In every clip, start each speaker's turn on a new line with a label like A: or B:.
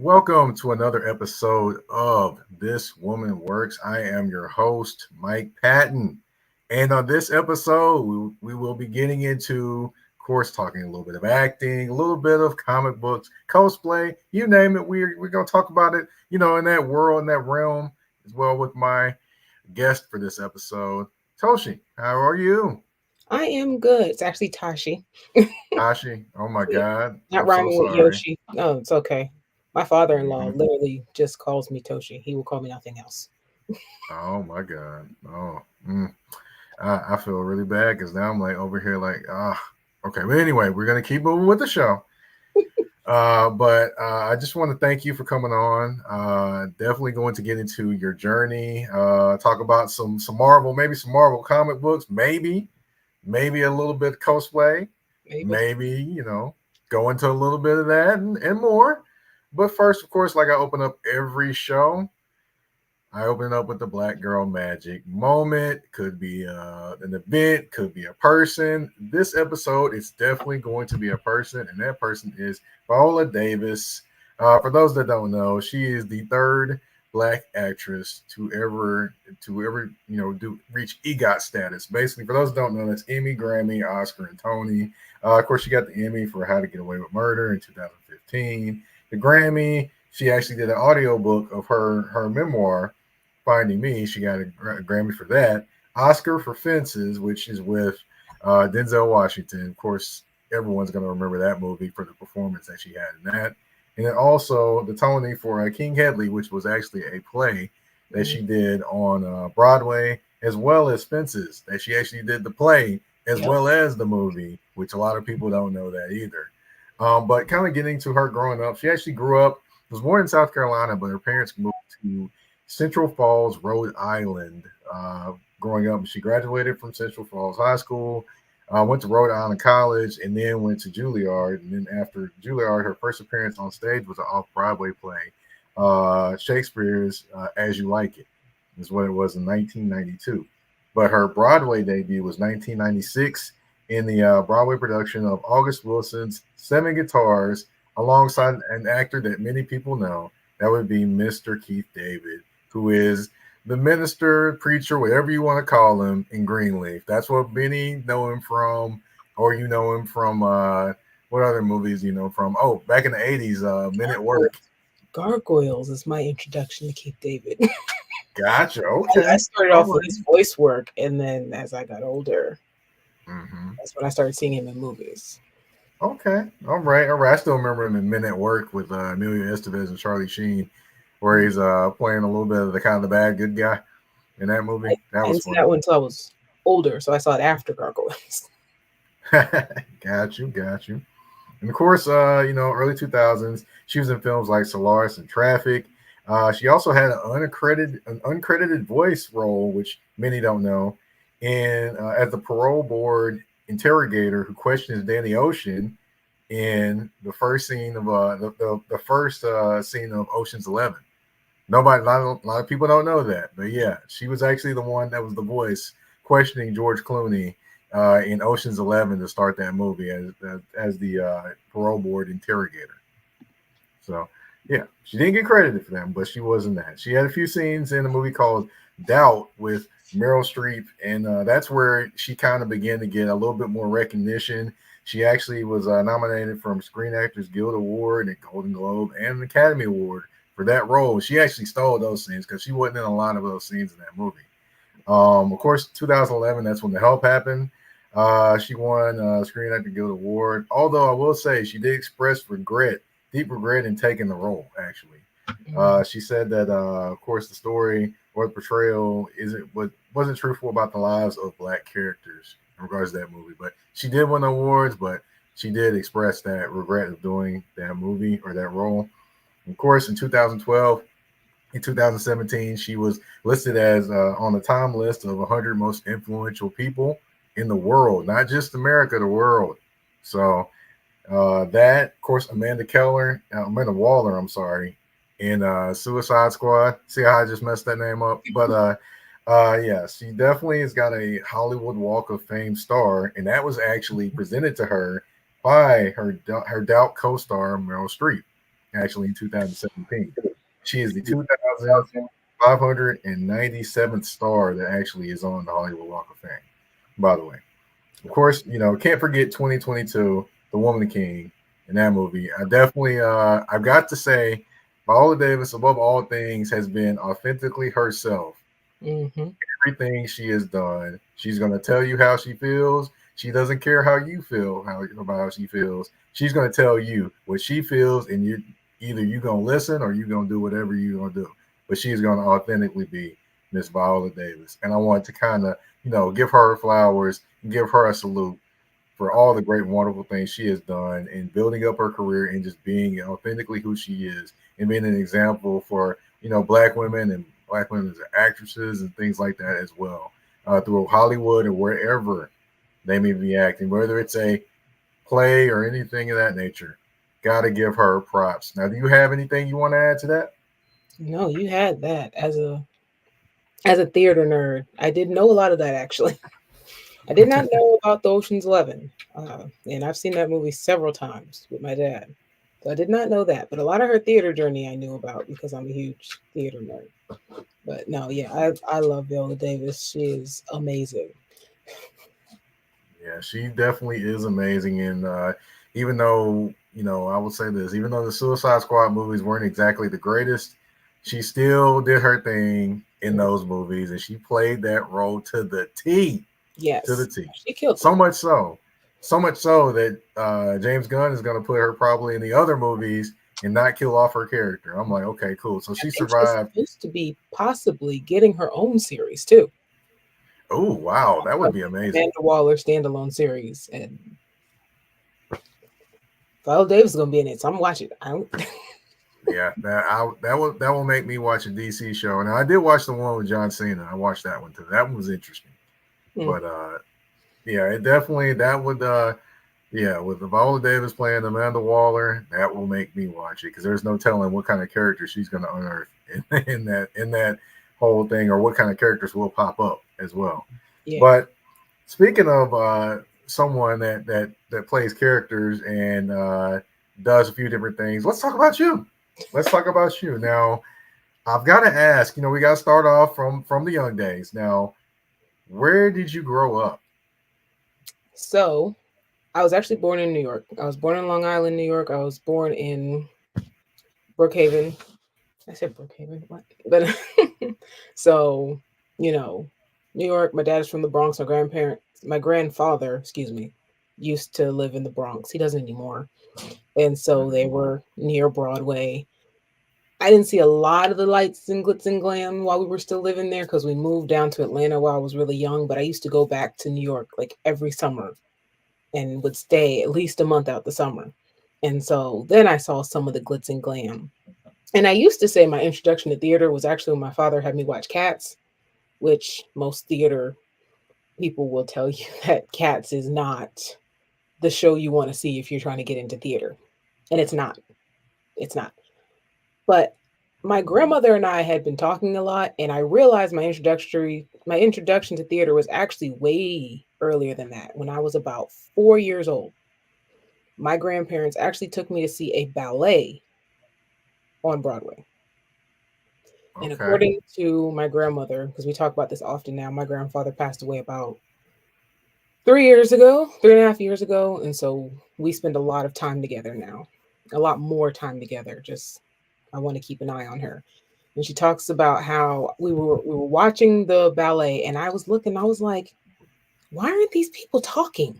A: Welcome to another episode of This Woman Works. I am your host, Mike Patton. And on this episode, we will be getting into, of course, talking a little bit of acting, a little bit of comic books, cosplay, you name it. We're going to talk about it, in that world, in that realm, as well with my guest for this episode, Toshi. How are you?
B: I am good. It's actually Tashi.
A: Tashi, oh my
B: Yeah.
A: God,
B: Not
A: I'm so
B: rhyming with
A: sorry.
B: Yoshi. No, it's okay. My father-in-law
A: Mhm.
B: literally just calls me Toshi. He will call me nothing else.
A: Oh my God. Oh. I feel really bad because now I'm like over here like okay. But anyway, we're gonna keep moving with the show. But I just want to thank you for coming on. Definitely going to get into your journey. Talk about some Marvel, maybe some Marvel comic books, maybe a little bit of cosplay,
B: Maybe.
A: maybe go into a little bit of that and more. But first, of course, like I open up every show, I open up with the Black Girl Magic moment. Could be an event, could be a person. This episode is definitely going to be a person, and that person is Viola Davis. For those that don't know, she is the third Black actress to ever do reach EGOT status. Basically, for those that don't know, that's Emmy, Grammy, Oscar, and Tony. Of course, she got the Emmy for How to Get Away with Murder in 2015. The Grammy, she actually did an audiobook of her memoir Finding Me. She got a Grammy for that. Oscar for Fences, which is with Denzel Washington. Of course, everyone's going to remember that movie for the performance that she had in that. And then also the Tony for King Hedley, which was actually a play that
B: Mhm.
A: she did on Broadway, as well as Fences, that she actually did the play as
B: Yep.
A: well as the movie, which a lot of people don't know that either. But kind of getting to her growing up, she actually grew up, was born in South Carolina, but her parents moved to Central Falls, Rhode Island. Growing up, she graduated from Central Falls High School, went to Rhode Island College, and then went to Juilliard. And then after Juilliard, her first appearance on stage was an off-Broadway play, Shakespeare's "As You Like It," is what it was in 1992. But her Broadway debut was 1996 in the Broadway production of August Wilson's Seven Guitars, alongside an actor that many people know. That would be Mr. Keith David, who is the minister, preacher, whatever you want to call him in Greenleaf. That's what Benny know him from, or you know him from what other movies you know from? Oh, back in the 80s, Men at Work.
B: Gargoyles is my introduction to Keith David.
A: Gotcha.
B: I
A: Okay.
B: started
A: All
B: off with
A: right.
B: his voice work, and then as I got older,
A: Mm-hmm.
B: that's when I started seeing him in movies.
A: Okay. All right. All right. I still remember him in Men at Work with Emilio Estevez and Charlie Sheen, where
B: Mhm.
A: he's playing a little bit of the kind of the bad good guy in that movie. That
B: I
A: was
B: didn't see
A: funny.
B: that one until I was older, so I saw it after Gargoyles.
A: Got you. Got you. And of course, early 2000s, she was in films like Solaris and Traffic. She also had an uncredited voice role, which many don't know, in as the parole board interrogator who questions Danny Ocean in the first scene of the first scene of Ocean's 11. A lot of people don't know that, but yeah, she was actually the one that was the voice questioning George Clooney in Ocean's 11 to start that movie as the parole board interrogator. So yeah, she didn't get credited for that, but she was in that. She had a few scenes in a movie called Doubt with Meryl Streep, and that's where she kind of began to get a little bit more recognition. She actually was nominated for Screen Actors Guild Award and Golden Globe and an Academy Award for that role. She actually stole those scenes because she wasn't in a lot of those scenes in that movie. Of course, 2011, that's when The Help happened. She won Screen Actor Guild Award. Although I will say she did express regret, deep regret in taking the role. Actually,
B: Mhm.
A: she said that, of course, the story or the portrayal wasn't truthful about the lives of black characters in regards to that movie. But she did win awards, but she did express that regret of doing that movie or that role. Of course, in 2012, in 2017, she was listed as on the time list of 100 most influential people in the world, not just America, the world. So that, of course, Amanda Waller, I'm sorry, in Suicide Squad. See how I just messed that name up? But yeah, she definitely has got a Hollywood Walk of Fame star, and that was actually presented to her by her Doubt co-star Meryl Streep. actually in 2017. She is the 2,597th star that actually is on the Hollywood Walk of Fame, by the way. Of course, can't forget 2022, The Woman King in that movie. I definitely, I've got to say, Viola Davis, above all things, has been authentically herself.
B: Mm-hmm.
A: Everything she has done, she's going to tell you how she feels. She doesn't care how you feel about how she feels. She's going to tell you what she feels, and you going to listen or you going to do whatever you're going to do. But she's going to authentically be Miss Viola Davis, and I want to kind of give her flowers, give her a salute for all the great, wonderful things she has done in building up her career and just being authentically who she is and being an example for black women and black women as actresses and things like that as well, through Hollywood or wherever they may be acting, whether it's a play or anything of that nature. Got to give her props. Now, do you have anything you want to add to that?
B: No, you had that as a theater nerd. I didn't know a lot of that actually. I did not know about the Ocean's 11, and I've seen that movie several times with my dad. So I did not know that, but a lot of her theater journey I knew about because I'm a huge theater nerd. But no, yeah, I love Viola Davis. She is amazing.
A: Yeah, she definitely is amazing. And even though, I would say this, even though the Suicide Squad movies weren't exactly the greatest, she still did her thing in
B: Mhm.
A: those movies and she played that role to the T. To the
B: Yes,
A: T.
B: she killed it.
A: So much so that James Gunn is going to put her probably in the other movies and not kill off her character. I'm like, okay, cool. So
B: I
A: she
B: think she's
A: survived.
B: supposed to be possibly getting her own series too.
A: Oh, wow. That would be amazing.
B: Amanda Waller standalone series, and Viola Davis is gonna be in it, so I'm watching. I don't.
A: Yeah, that will make me watch a DC show. And I did watch the one with John Cena. I watched that one too. That one was interesting.
B: Mm,
A: But yeah, it definitely that would yeah, with Viola Davis playing Amanda Waller, that will make me watch it because there's no telling what kind of character she's going to unearth in that whole thing, or what kind of characters will pop up as well.
B: yeah.
A: But speaking of someone that plays characters and does a few different things, let's talk about you. Let's talk about you now. I've got to ask. We got to start off from the young days. Now, where did you grow up?
B: So I was actually born in New York. I was born in Long Island, New York. I was born in Brookhaven. I said Brookhaven, what? But so you know, New York. My dad is from the Bronx. My grandfather, excuse me, used to live in the Bronx. He doesn't anymore, and so they
A: Mhm.
B: were near Broadway. I didn't see a lot of the lights and glitz and glam while we were still living there because we moved down to Atlanta while I was really young. But I used to go back to New York like every summer and would stay at least a month out the summer. And so then I saw some of the glitz and glam. And I used to say my introduction to theater was actually when my father had me watch Cats, which most theater people will tell you that Cats is not the show you want to see if you're trying to get into theater. And it's not. It's not. But my grandmother and I had been talking a lot, and I realized my introduction to theater was actually way earlier than that. When I was about 4 years old, my grandparents actually took me to see a ballet on Broadway. And
A: Okay.
B: according to my grandmother, because we talk about this often now, my grandfather passed away about 3 years ago, 3.5 years ago. And so we spend a lot of time together now, a lot more time together. Just, I want to keep an eye on her. And she talks about how we were watching the ballet, and I was looking, I was like, why aren't these people talking?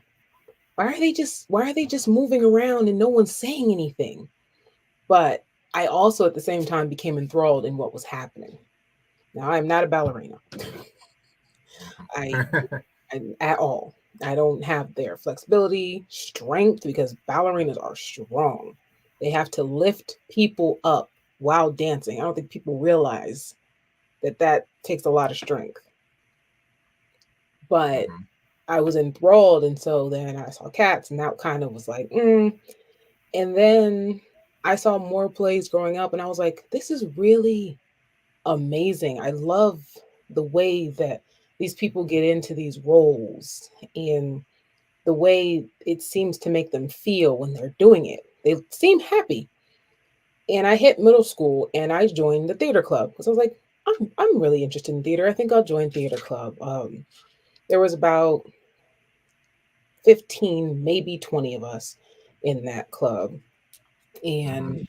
B: Why are they just moving around and no one's saying anything? But I also at the same time became enthralled in what was happening. Now I'm not a ballerina. I, I at all. I don't have their flexibility, strength because ballerinas are strong. They have to lift people up while dancing. I don't think people realize that takes a lot of strength. But
A: Mhm.
B: I was enthralled, and so then I saw Cats, and that kind of was like, mm. And then I saw more plays growing up, and I was like, this is really amazing. I love the way that these people get into these roles and the way it seems to make them feel when they're doing it. They seem happy. And I hit middle school and I joined the theater club because I was like, I'm really interested in theater. I think I'll join theater club. There was about 15, maybe 20 of us in that club.
A: Mm-hmm.
B: And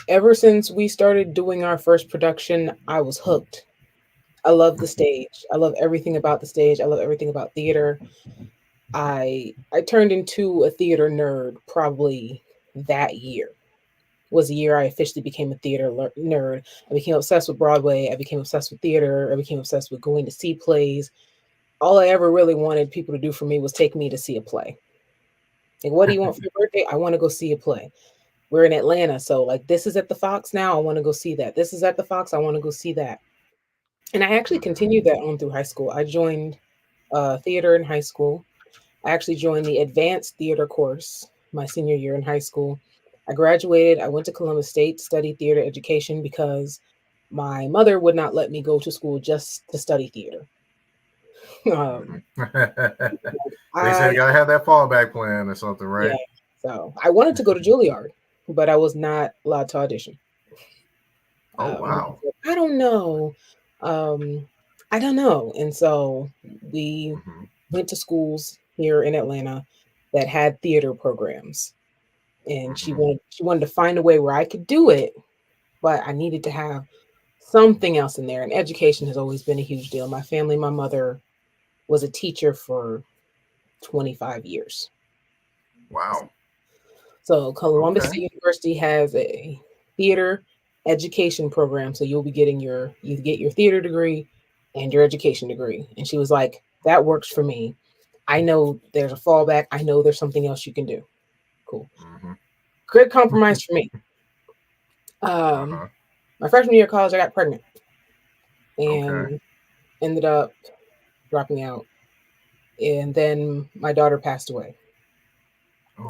B: ever since we started doing our first production, I was hooked. I love the stage. I love everything about the stage. I love everything about theater. I turned into a theater nerd probably that year. Was the year I officially became a nerd. I became obsessed with Broadway. I became obsessed with theater. I became obsessed with going to see plays. All I ever really wanted people to do for me was take me to see a play. Like, what do you want for your birthday? I want to go see a play. We're in Atlanta, so like this is at the Fox now. I want to go see that. This is at the Fox. I want to go see that. And I actually
A: Mm-hmm.
B: continued that on through high school. I joined theater in high school. I actually joined the advanced theater course my senior year in high school. I graduated. I went to Columbus State to study theater education because my mother would not let me go to school just to study theater. um,
A: Mm-hmm. They said
B: I
A: you gotta have that fallback plan or something,
B: yeah,
A: right?
B: so I wanted to go to Juilliard, but I was not allowed to audition.
A: Oh
B: My mom
A: wow.
B: said, I don't know. Um, I don't know. And so we
A: Mm-hmm.
B: went to schools here in Atlanta that had theater programs. And
A: Mm-hmm.
B: she wanted to find a way where I could do it, but I needed to have something else in there. And education has always been a huge deal. My family, my mother was a teacher for 25 years.
A: Wow.
B: So Columbus
A: Okay.
B: State University has a theater education program. So you get your theater degree and your education degree. And she was like, that works for me. I know there's a fallback. I know there's something else you can do. Cool.
A: Mm-hmm.
B: Good compromise for me. Um,
A: Uh-huh.
B: my freshman year of college, I got pregnant
A: Okay.
B: and ended up dropping out. And then my daughter passed away.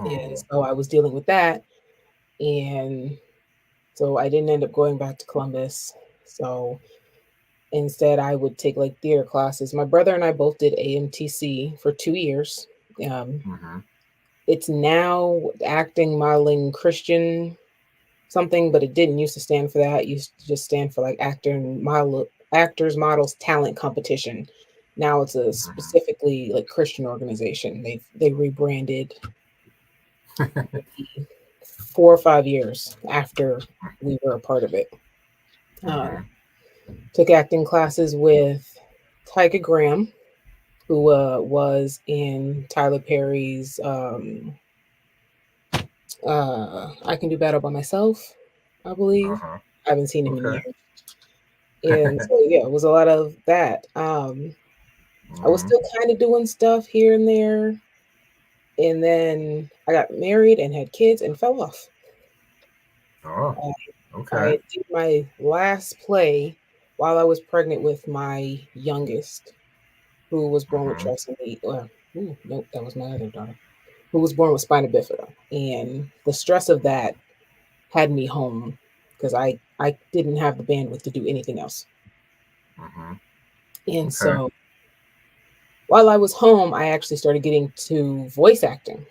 B: And
A: Oh.
B: so I was dealing with that. And so I didn't end up going back to Columbus. So instead, I would take like theater classes. My brother and I both did AMTC for 2 years. Um,
A: Mm-hmm.
B: it's now acting, modeling, Christian something, but it didn't used to stand for that. It used to just stand for like actors, models, talent competition. Now it's a
A: Mm-hmm.
B: specifically like Christian organization. They rebranded maybe 4 or 5 years after we were a part of it. Uh,
A: Mm-hmm.
B: took acting classes with Tyga Graham, who was in Tyler Perry's I Can Do Better by Myself, I believe.
A: Uh-huh.
B: I haven't seen him in
A: Okay.
B: years. And so yeah, it was a lot of that. I was
A: Mm-hmm.
B: still kind of doing stuff here and there, and then I got married and had kids and fell off.
A: Oh.
B: Uh,
A: Okay.
B: I did my last play while I was pregnant with my youngest, who was born with
A: Mm-hmm.
B: trisomy. Well, nope, that was my other daughter, who was born with spina bifida, and the stress of that had me home because I didn't have the bandwidth to do anything else.
A: Mm-hmm.
B: And
A: Okay.
B: so while I was home, I actually started getting to voice acting.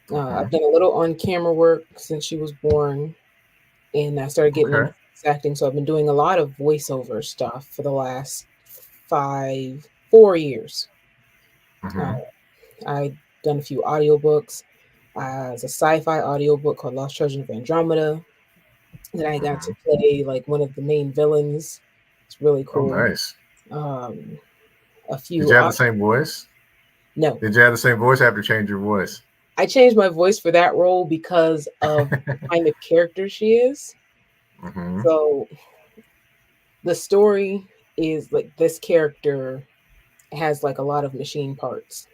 A: Mm-hmm.
B: I've done a little on camera work since she was born, and I started getting into
A: Okay.
B: voice acting. So I've been doing a lot of voiceover stuff for the last 4 years. Uh,
A: Mm-hmm.
B: I've done a few audiobooks. It's a sci-fi audiobook called Lost Children of Andromeda. Then I got
A: Mm-hmm.
B: to play like one of the main villains. It's really
A: Oh,
B: cool.
A: nice.
B: Um, a
A: Did
B: few
A: you have the same voice?
B: no,
A: Did you have the same voice after change your voice?
B: I changed my voice for that role because of the kind of character she is.
A: Mm-hmm.
B: So the story is like this character has like a lot of machine parts.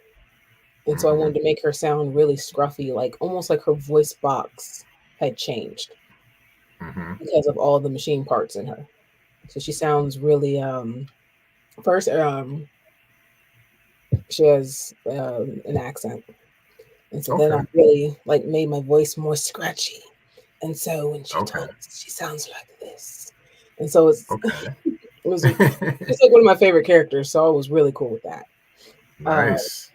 B: And so I
A: Mm-hmm.
B: wanted to make her sound really scruffy, like almost like her voice box had changed
A: Mm-hmm.
B: because of all the machine parts in her. So she sounds really first she has an accent. And so then I
A: Okay.
B: really like made my voice more scratchy. And so when she
A: Okay.
B: talks, she sounds like this. And so
A: Okay.
B: it's like one of my favorite characters. So I was really cool with that. Uh,
A: Nice.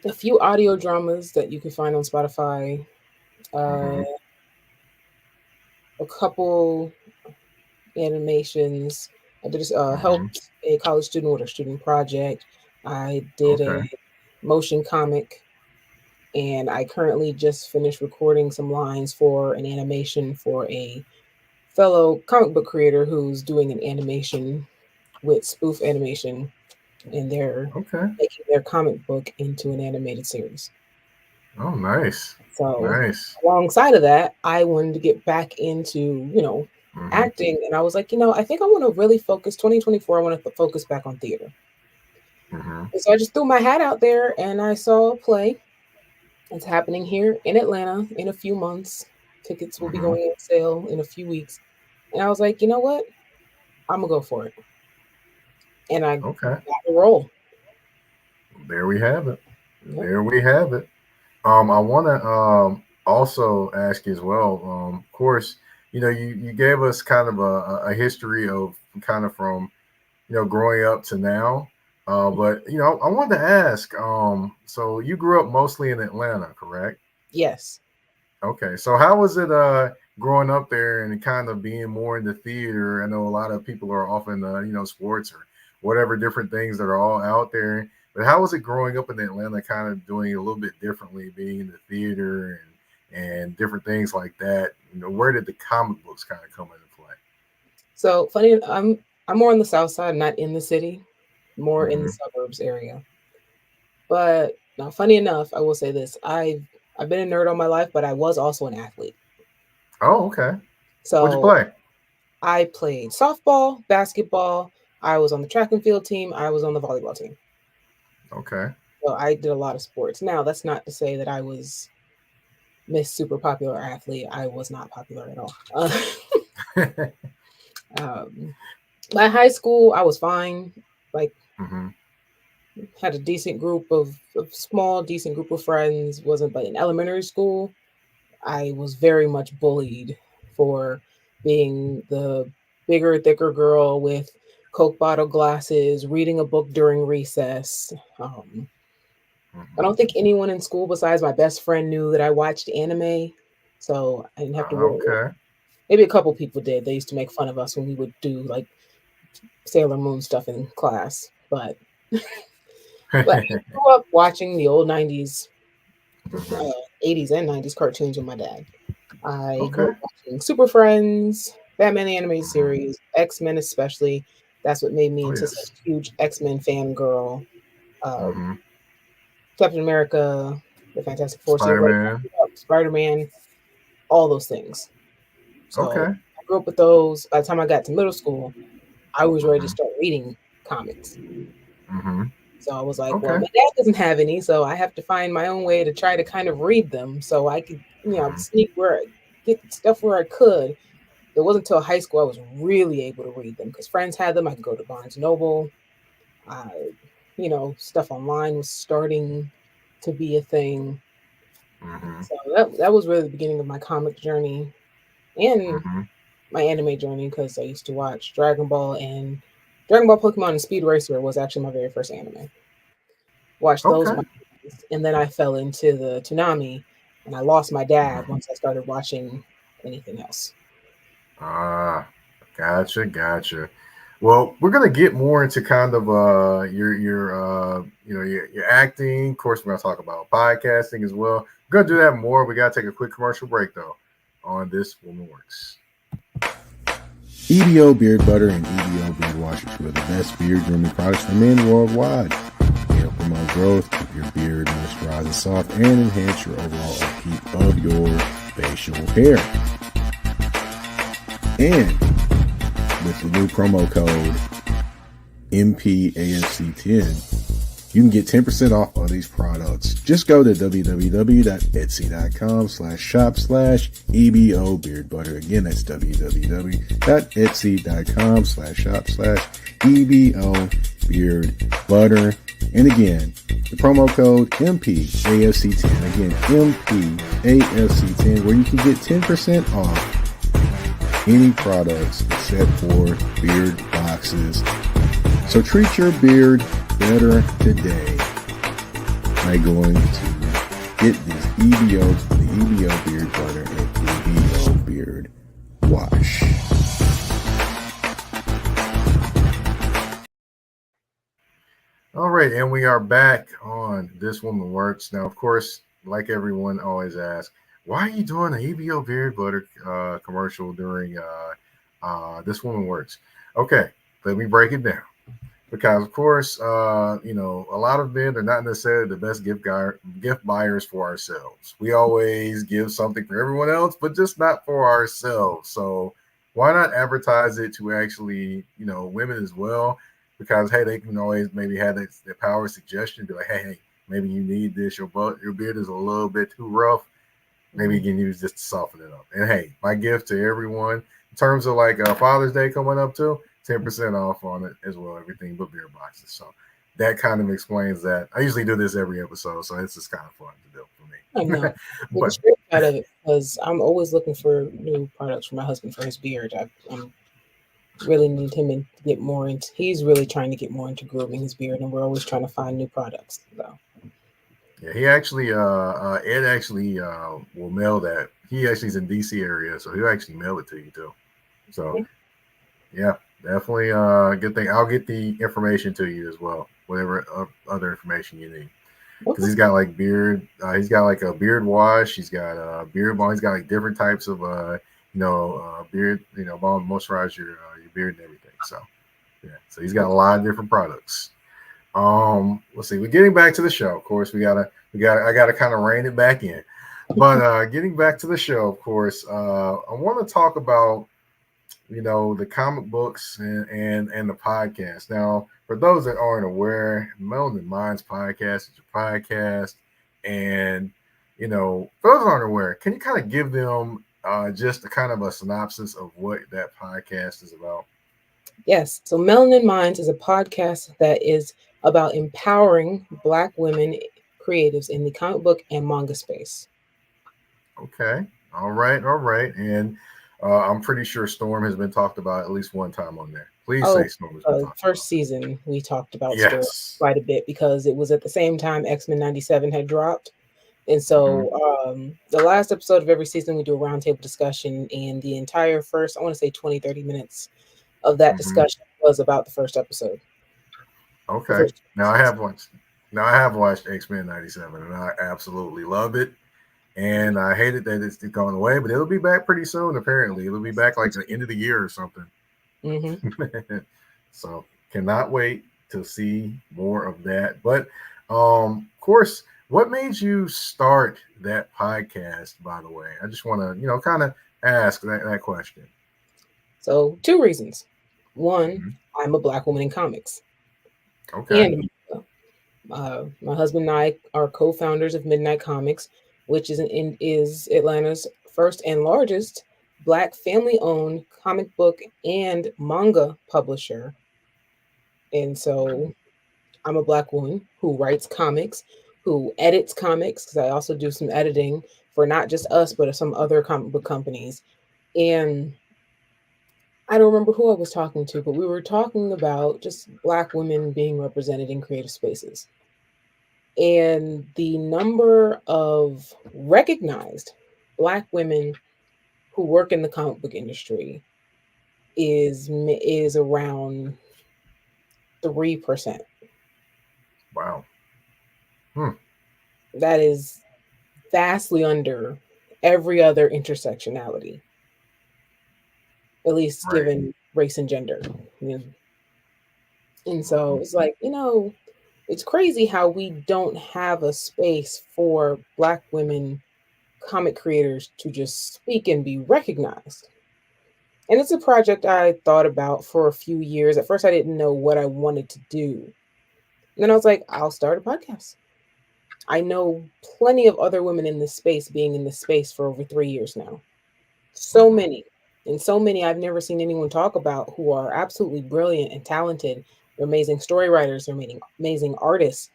B: a few audio dramas that you can find on Spotify. Uh,
A: Mm-hmm.
B: a couple animations. I did
A: Hmm.
B: helped a college student with a student project. I did
A: Okay.
B: a motion comic, and I currently just finished recording some lines for an animation for a fellow comic book creator who's doing an animation with spoof animation, and they're
A: Okay.
B: making their comic book into an animated series.
A: Oh, nice.
B: So,
A: Nice.
B: alongside of that, I wanted to get back into,
A: Hmm.
B: acting. And I was like, I think I want to really focus 2024. I want to focus back on theater.
A: Hmm.
B: And so I just threw my hat out there and I saw a play. It's happening here in Atlanta in a few months. Tickets will be
A: Hmm.
B: going on sale in a few weeks. And I was like, you know what? I'm going to go for it. And I got
A: Okay.
B: the role.
A: There we have it.
B: Yep.
A: There we have it. I want to also ask you as well. Of course, you gave us kind of a history of kind of from growing up to now. But I wanted to ask. So you grew up mostly in Atlanta, correct?
B: Yes.
A: Okay. So how was it growing up there and kind of being more into theater? I know a lot of people are often sports or whatever different things that are all out there. But how was it growing up in Atlanta, kind of doing it a little bit differently, being in the theater and different things like that? Where did the comic books kind of come into play?
B: So funny, I'm more on the south side, not in the city, more in the
A: Hmm.
B: suburbs area. But now, funny enough, I will say this: I've been a nerd all my life, but I was also an athlete.
A: Oh, okay. What'd you
B: So
A: play?
B: I played softball, basketball. I was on the track and field team. I was on the volleyball team.
A: Okay.
B: So I did a lot of sports. Now, that's not to say that I was Miss Super Popular Athlete. I was not popular at all. Um, my high school, I was fine. Like,
A: Hmm.
B: had a decent group of small, decent group of friends. Wasn't, but in elementary school, I was very much bullied for being the bigger, thicker girl with Coke bottle glasses, reading a book during recess. I
A: Hmm.
B: don't think anyone in school besides my best friend knew that I watched anime, so I didn't have to worry.
A: Okay.
B: Maybe a couple people did. They used to make fun of us when we would do like Sailor Moon stuff in class, but I grew up watching the old '90s,
A: Hmm.
B: 80s and '90s cartoons with my dad. I grew
A: Okay.
B: up watching Super Friends, Batman the Animated
A: Hmm.
B: Series, X-Men especially. That's what made me
A: Oh
B: into such
A: yes.
B: a huge X-Men fangirl. Um,
A: Hmm.
B: Captain America, the Fantastic Four, so right
A: Spider-Man.
B: up, Spider-Man, all those things. So
A: Okay.
B: I grew up with those. By the time I got to middle school, I was ready to
A: Hmm.
B: start reading comics.
A: Hmm.
B: So I was like, well,
A: Okay.
B: my dad doesn't have any, so I have to find my own way to try to kind of read them so I could,
A: Hmm.
B: sneak get stuff where I could. It wasn't until high school I was really able to read them because friends had them. I could go to Barnes and Noble. Uh, stuff online was starting to be a thing.
A: Hmm.
B: So that was really the beginning of my comic journey and
A: Hmm.
B: my anime journey because I used to watch Dragon Ball, Pokemon, and Speed Racer was actually my very first anime. Watched those
A: Okay.
B: with my friends, and then I fell into the Toonami, and I lost my dad
A: Hmm.
B: once I started watching anything else.
A: Ah, gotcha, gotcha. Well, we're gonna get more into kind of your acting. Of course, we're gonna talk about podcasting as well. We're gonna do that more. We gotta take a quick commercial break though on This Woman Works.
C: EBO Beard Butter and EBO Beard Wash are two of the best beard grooming products for men worldwide. They help promote growth, keep your beard moisturized and soft, and enhance your overall upkeep of your facial hair. And with the new promo code MPAFC10, you can get 10% off on these products. Just go to www.etsy.com/shop/EBO Beard Butter. Again, that's www.etsy.com/shop/EBO Beard Butter. And again, the promo code MPAFC10. Again, MPAFC10, where you can get 10% off any products except for beard boxes. So treat your beard better today by going to get this the EBO Beard Butter at EBO Beard Wash.
A: All right, and we are back on This Woman Works. Now, of course, like everyone always asks, why are you doing an EBO beard butter commercial during This Woman Works? Okay, let me break it down. Because of course, a lot of men are not necessarily the best gift buyers for ourselves. We always give something for everyone else, but just not for ourselves. So why not advertise it to actually, women as well? Because hey, they can always maybe have the power of suggestion, be like, hey, maybe you need this. Your beard is a little bit too rough. Maybe you can use this to soften it up. And hey, my gift to everyone in terms of like Father's Day coming up too, 10% off on it as well, everything but beer boxes. So that kind of explains that. I usually do this every episode, so it's just kind of fun to do for me.
B: I know.
A: But
B: It's great out of it because I'm always looking for new products for my husband for his beard. I'm really need him to get more into. He's really trying to get more into grooming his beard, and we're always trying to find new products. So
A: yeah, he actually Ed actually will mail that. He actually is in DC area, so he'll actually mail it to you too. So yeah, definitely good thing. I'll get the information to you as well, whatever other information you need. Because he's got like beard, he's got like a beard wash, he's got a beard balm, he's got like different types of beard, balm moisturize your beard and everything. So yeah, so he's got a lot of different products. Let's see. We're getting back to the show. Of course, I gotta kind of rein it back in. But getting back to the show, of course, I want to talk about the comic books and the podcast. Now, for those that aren't aware, Melanin Minds podcast is your podcast, and for those that aren't aware, can you kind of give them just a kind of a synopsis of what that podcast is about?
B: yes, so Melanin Minds is a podcast that is about empowering Black women creatives in the comic book and manga space.
A: Okay, all right, and I'm pretty sure Storm has been talked about at least one time on there. Please
B: Oh,
A: say Storm has been talked
B: first
A: about.
B: season we talked about Storm
A: Yes.
B: quite a bit because it was at the same time X-Men 97 had dropped. And so the last episode of every season, we do a roundtable discussion, and the entire first, I want to say 20, 30 minutes of that discussion was about the first episode.
A: Okay. Now I have watched X-Men 97, and I absolutely love it. And I hate it that it's gone away, but it'll be back pretty soon, apparently. It'll be back like the end of the year or something. So cannot wait to see more of that. But of course, what made you start that podcast, by the way? I just want to, kind of ask that question.
B: So 2 reasons. One, I'm a Black woman in comics.
A: Okay.
B: And my husband and I are co-founders of Midnight Comics, which is Atlanta's first and largest Black family-owned comic book and manga publisher. And so I'm a Black woman who writes comics, who edits comics, because I also do some editing for not just us, but some other comic book companies. And I don't remember who I was talking to, but we were talking about just Black women being represented in creative spaces. And the number of recognized Black women who work in the comic book industry is around 3%.
A: Wow.
B: That is vastly under every other intersectionality, at least given race and gender. And so it's like, it's crazy how we don't have a space for Black women comic creators to just speak and be recognized. And it's a project I thought about for a few years. At first, I didn't know what I wanted to do. And then I was like, I'll start a podcast. I know plenty of other women in this space being in this space for over 3 years now. So many. And so many I've never seen anyone talk about who are absolutely brilliant and talented. They're amazing story writers. They're amazing artists.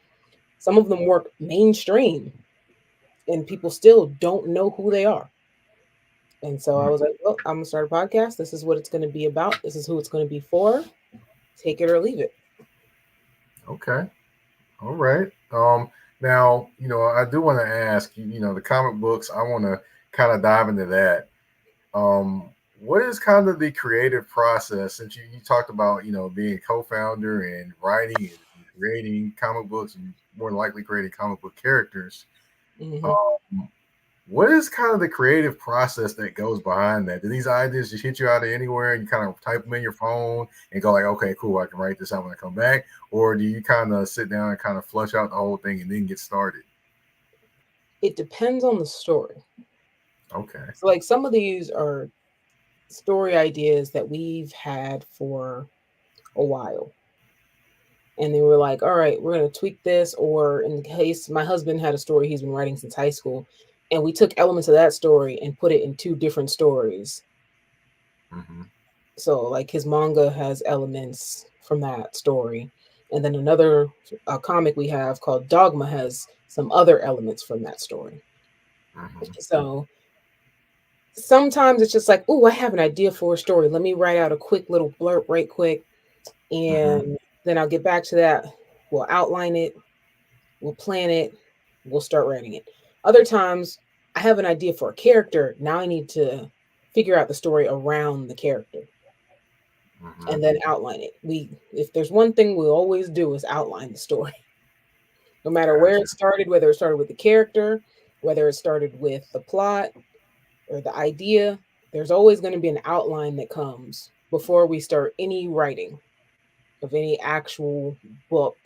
B: Some of them work mainstream and people still don't know who they are. And so I was like, well, I'm going to start a podcast. This is what it's going to be about. This is who it's going to be for. Take it or leave it.
A: Okay. All right. Now, I do want to ask, the comic books, I want to kind of dive into that. what is kind of the creative process since you talked about being a co-founder and writing and creating comic books and more than likely creating comic book characters?
B: Hmm.
A: Um, what is kind of the creative process that goes behind that? Do these ideas just hit you out of anywhere and you kind of type them in your phone and go like, okay, cool, I can write this out when I come back? Or do you kind of sit down and kind of flush out the whole thing and then get started?
B: It depends on the story.
A: Okay.
B: So, like, some of these are story ideas that we've had for a while. And they were like, all right, we're going to tweak this. Or in the case, my husband had a story he's been writing since high school. And we took elements of that story and put it in two different stories.
A: Mm-hmm.
B: So, like, his manga has elements from that story. And then another comic we have called Dogma has some other elements from that story.
A: Mm-hmm.
B: So, sometimes it's just like, oh, I have an idea for a story. Let me write out a quick little blurb right quick.
A: Mm-hmm.
B: And then I'll get back to that. We'll outline it, we'll plan it, we'll start writing it. Other times, I have an idea for a character. Now I need to figure out the story around the character
A: Mm-hmm.
B: and then outline it. If there's one thing we always do is outline the story. No matter where
A: Gotcha.
B: it started, whether it started with the character, whether it started with the plot or the idea, there's always going to be an outline that comes before we start any writing of any actual book,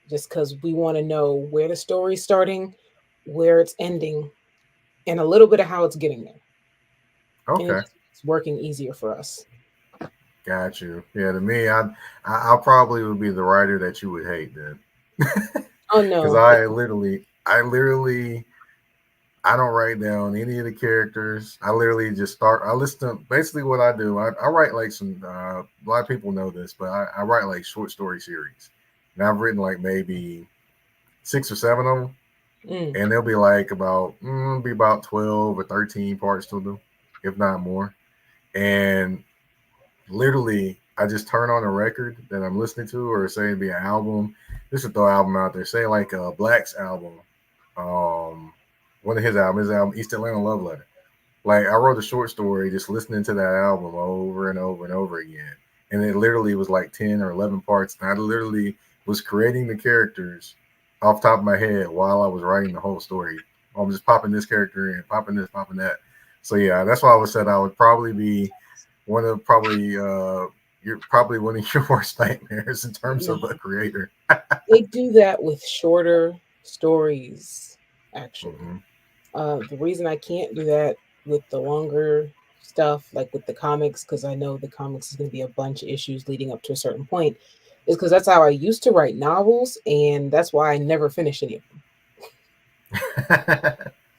B: just because we want to know where the story's starting, where it's ending, and a little bit of how it's getting there. And it
A: Okay.
B: just makes working easier for us.
A: Got you. Yeah, to me, I probably would be the writer that you would hate then,
B: Oh
A: because
B: no.
A: I literally, I don't write down any of the characters. I literally just start. I listen to basically what I do. I write like some. A lot of people know this, but I write like short story series, and I've written like maybe 6 or 7 of them,
B: Mm,
A: and they'll be like about 12 or 13 parts to them, if not more. And literally I just turn on a record that I'm listening to, or say it'd be an album. Just to throw an album out there, say like Black's album, um, one of his album East Atlanta Love Letter. Like I wrote a short story just listening to that album over and over and over again, and it literally was like 10 or 11 parts. And I literally was creating the characters off the top of my head while I was writing the whole story. I'm just popping this character in, popping this, popping that. So yeah, that's why I would said I would probably be one of probably you're probably one of your worst nightmares in terms of a
B: no.
A: creator.
B: They do that with shorter stories, actually.
A: Hmm.
B: The reason I can't do that with the longer stuff, like with the comics, because I know the comics is going to be a bunch of issues leading up to a certain point, is because that's how I used to write novels, and that's why I never finished any of them.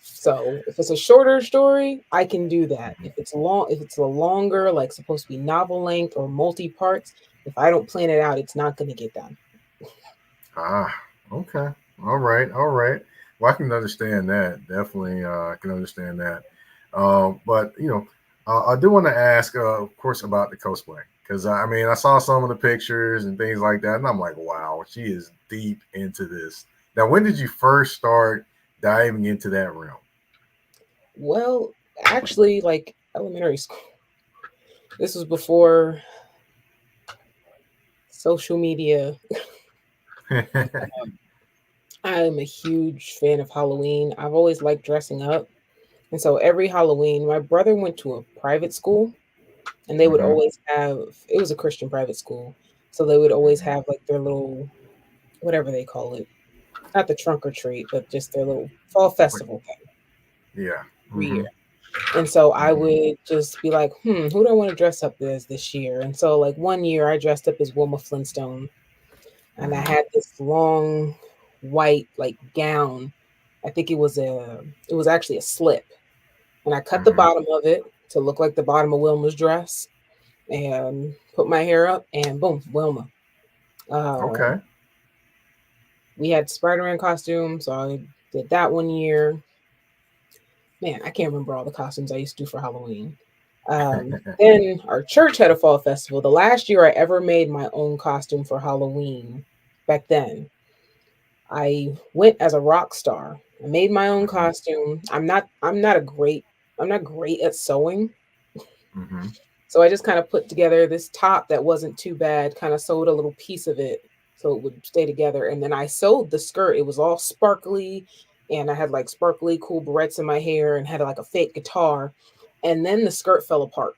B: So if it's a shorter story, I can do that. If it's a longer, like supposed to be novel length or multi parts, if I don't plan it out, it's not going to get done.
A: Ah, okay. All right. All right. Well, I can understand that. Definitely, I can understand that. But I do want to ask, of course, about the cosplay because I mean, I saw some of the pictures and things like that, and I'm like, wow, she is deep into this. Now, when did you first start diving into that realm?
B: Well, actually, like elementary school, this was before social media. I'm a huge fan of Halloween. I've always liked dressing up. And so every Halloween, my brother went to a private school and they would
A: Hmm.
B: always have, it was a Christian private school. So they would always
A: Hmm.
B: have like their little, whatever they call it, not the trunk or treat, but just their little fall festival thing
A: Yeah.
B: every
A: Hmm.
B: year. And so I
A: Hmm.
B: would just be like, who do I want to dress up as this year? And so, like, one year I dressed up as Wilma Flintstone and I
A: Hmm.
B: had this long white, like, gown. I think it was actually a slip. And I cut the
A: Hmm.
B: bottom of it to look like the bottom of Wilma's dress and put my hair up and boom, Wilma. Uh,
A: Okay.
B: we had Spider-Man costumes, so I did that one year. Man, I can't remember all the costumes I used to do for Halloween. Then our church had a fall festival. The last year I ever made my own costume for Halloween back then, I went as a rock star. I made my own
A: Hmm.
B: costume. I'm not great at sewing.
A: Mm-hmm.
B: So I just kind of put together this top that wasn't too bad, kind of sewed a little piece of it so it would stay together. And then I sewed the skirt. It was all sparkly, and I had like sparkly cool barrettes in my hair and had like a fake guitar. And then the skirt fell apart.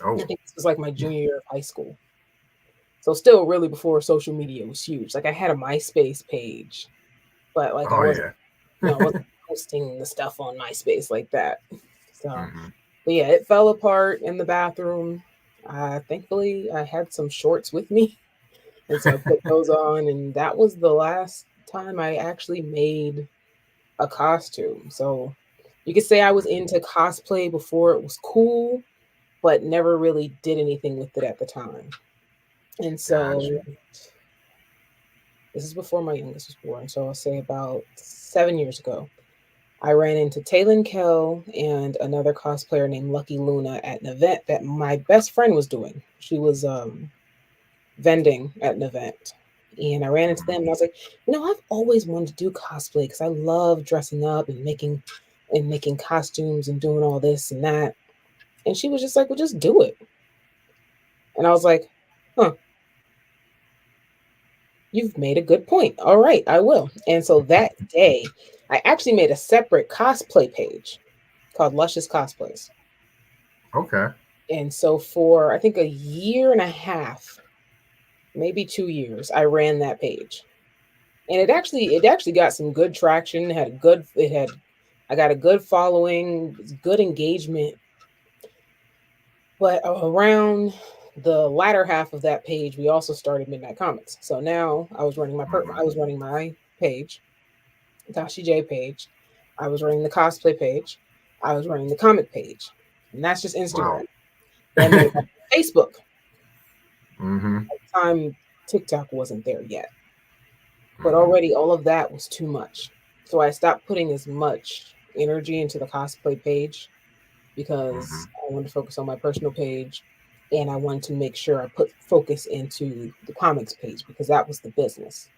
A: Oh,
B: I think this was like my junior year of high school. So still really before social media was huge. Like I had a MySpace page, but like I
A: oh
B: wasn't,
A: yeah.
B: I wasn't posting the stuff on MySpace like that. So,
A: Mm-hmm.
B: but yeah, it fell apart in the bathroom. Thankfully, I had some shorts with me, and so I put those on, and that was the last time I actually made a costume. So you could say I was into cosplay before it was cool, but never really did anything with it at the time. And
A: Got
B: so
A: you.
B: this is before my youngest was born. So I'll say about 7 years ago. I ran into Taylin Kell and another cosplayer named Lucky Luna at an event that my best friend was doing. She was vending at an event. And I ran into them and I was like, I've always wanted to do cosplay because I love dressing up and making costumes and doing all this and that. And she was just like, well, just do it. And I was like, huh, you've made a good point. All right, I will. And so that day, I actually made a separate cosplay page called Luscious Cosplays.
A: Okay.
B: And so for I think a year and a half, maybe 2 years, I ran that page. And it actually got some good traction. I got a good following, good engagement. But around the latter half of that page, we also started Midnight Comics. So now
A: Mm-hmm.
B: I was running my page, Toshi J page. I was running the cosplay page. I was running the comic page. And that's just
A: Wow.
B: Instagram. And then Facebook.
A: Mm-hmm.
B: At the time TikTok wasn't there yet. But
A: Mm-hmm.
B: already all of that was too much. So I stopped putting as much energy into the cosplay page
A: Mm-hmm.
B: because I wanted to focus on my personal page and I wanted to make sure I put focus into the comics page because that was the business.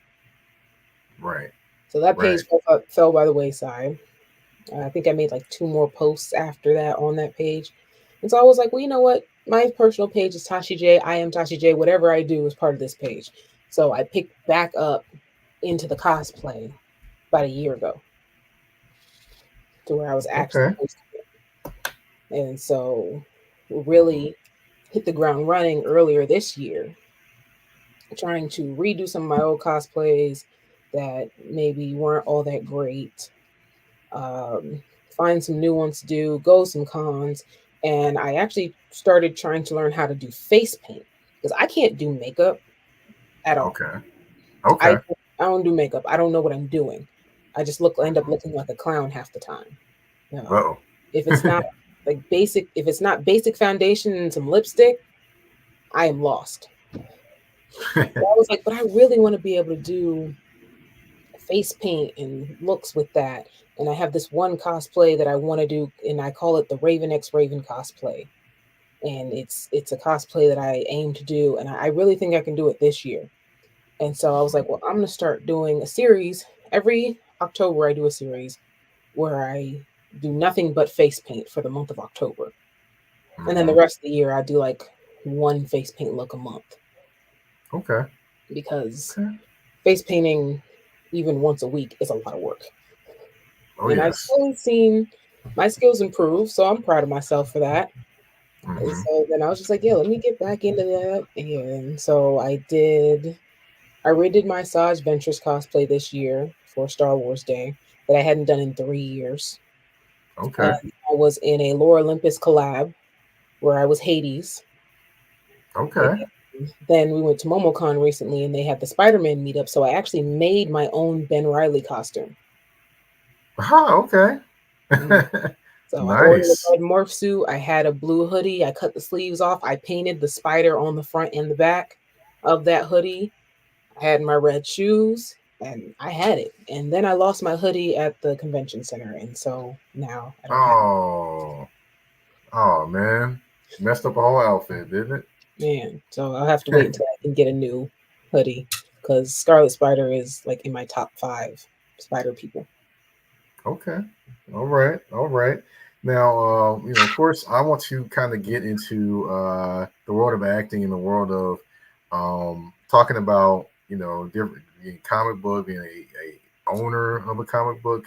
A: Right.
B: So that
A: Right.
B: page fell by the wayside. I think I made like two more posts after that on that page. And so I was like, well, you know what? My personal page is Toshi J. I am Toshi J. Whatever I do is part of this page. So I picked back up into the cosplay about a year ago to where I was actually
A: Okay.
B: posting it. And so really hit the ground running earlier this year, trying to redo some of my old cosplays that maybe weren't all that great, um, find some new ones to do, go some cons. And I actually started trying to learn how to do face paint because I can't do makeup at all.
A: Okay.
B: I,
A: Okay.
B: I don't do makeup. I don't know what I'm doing. I just end up looking like a clown half the time.
A: Uh-oh.
B: If it's not if it's not basic foundation and some lipstick, I am lost. So I was like, but I really want to be able to do face paint and looks with that. And I have this one cosplay that I want to do, and I call it the Raven X Raven cosplay. And it's a cosplay that I aim to do, and I really think I can do it this year. And so I was like, well, I'm gonna start doing a series every October. I do a series where I do nothing but face paint for the month of October. And then the
A: Mm-hmm.
B: rest of the year, I do like one face paint look a month
A: Okay.
B: because
A: Okay.
B: face painting, even once a week, is a lot of work.
A: Oh
B: And I've
A: yes.
B: slowly seen my skills improve. So I'm proud of myself for that. And
A: Mm-hmm.
B: so then I was just like, yeah, let me get back into that. And so I redid my Saj Ventures cosplay this year for Star Wars Day that I hadn't done in 3 years.
A: Okay.
B: I was in a Lore Olympus collab where I was Hades.
A: Okay.
B: Then we went to MomoCon recently and they had the Spider-Man meetup. So I actually made my own Ben Riley costume.
A: Ah, okay.
B: Mhm. So I ordered a
A: Nice.
B: red morph suit. I had a blue hoodie. I cut the sleeves off. I painted the spider on the front and the back of that hoodie. I had my red shoes and I had it. And then I lost my hoodie at the convention center. And so now I don't have it.
A: Oh. Oh man. Messed up a whole outfit, didn't it?
B: Man, so I'll have to wait until I can get a new hoodie because Scarlet Spider is like in my top 5 spider people.
A: Okay. All right. All right. Now, of course, I want to kind of get into the world of acting and the world of talking about, different being comic book, being a owner of a comic book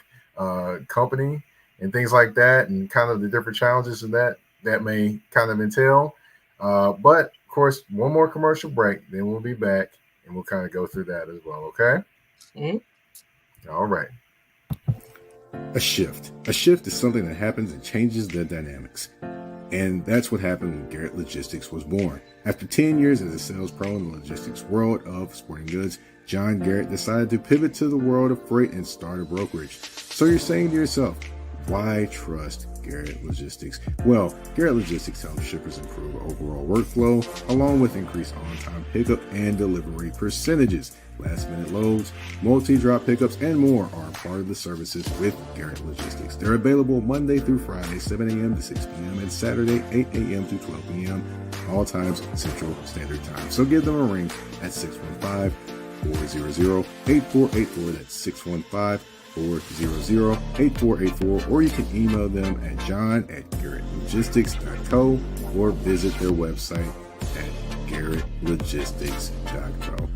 A: company and things like that, and kind of the different challenges that may kind of entail. But of course, one more commercial break, then we'll be back and we'll kind of go through that as well. Okay.
B: Mhm.
A: All right.
C: A shift. A shift is something that happens and changes the dynamics. And that's what happened when Garrett Logistics was born. After 10 years as a sales pro in the logistics world of sporting goods, John Garrett decided to pivot to the world of freight and start a brokerage. So you're saying to yourself, why trust Garrett Logistics? Well, Garrett Logistics helps shippers improve overall workflow, along with increased on-time pickup and delivery percentages. Last-minute loads, multi-drop pickups, and more are part of the services with Garrett Logistics. They're available Monday through Friday, 7 a.m. to 6 p.m., and Saturday, 8 a.m. to 12 p.m., all times Central Standard Time. So give them a ring at 615-400-8484. That's 615-400-8484, or you can email them at john@garrettlogistics.co or visit their website at garrettlogistics.co.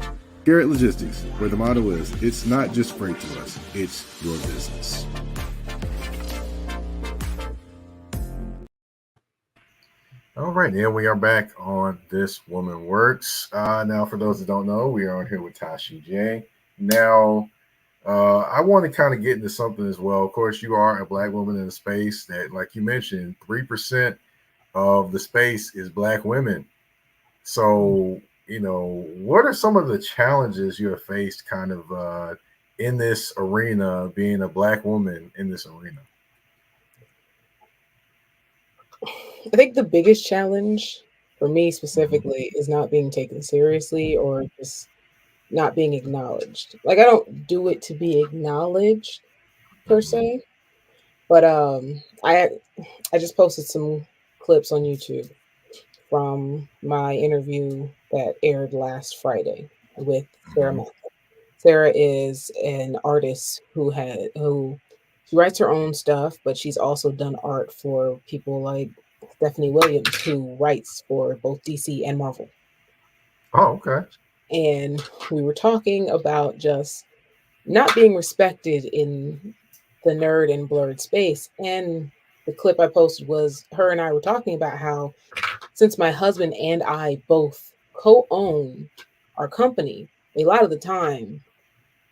C: Garrett Logistics, where the motto is, it's not just freight to us, it's your business.
A: All right, and we are back on This Woman Works. Now, for those that don't know, we are on here with Toshi J. Now, I want to kind of get into something as well. Of course, you are a Black woman in a space that, like you mentioned, 3% of the space is Black women. So, what are some of the challenges you have faced kind of in this arena, being a Black woman in this arena?
B: I think the biggest challenge for me specifically is not being taken seriously or just not being acknowledged. Like I don't do it to be acknowledged per
A: Mhm.
B: se, but I just posted some clips on YouTube from my interview that aired last Friday with Sarah
A: Mhm.
B: Mack. Sarah is an artist who she writes her own stuff, but she's also done art for people like Stephanie Williams, who writes for both DC and Marvel.
A: Oh, okay.
B: And we were talking about just not being respected in the nerd and blurred space. And the clip I posted was her and I were talking about how since my husband and I both co-own our company, a lot of the time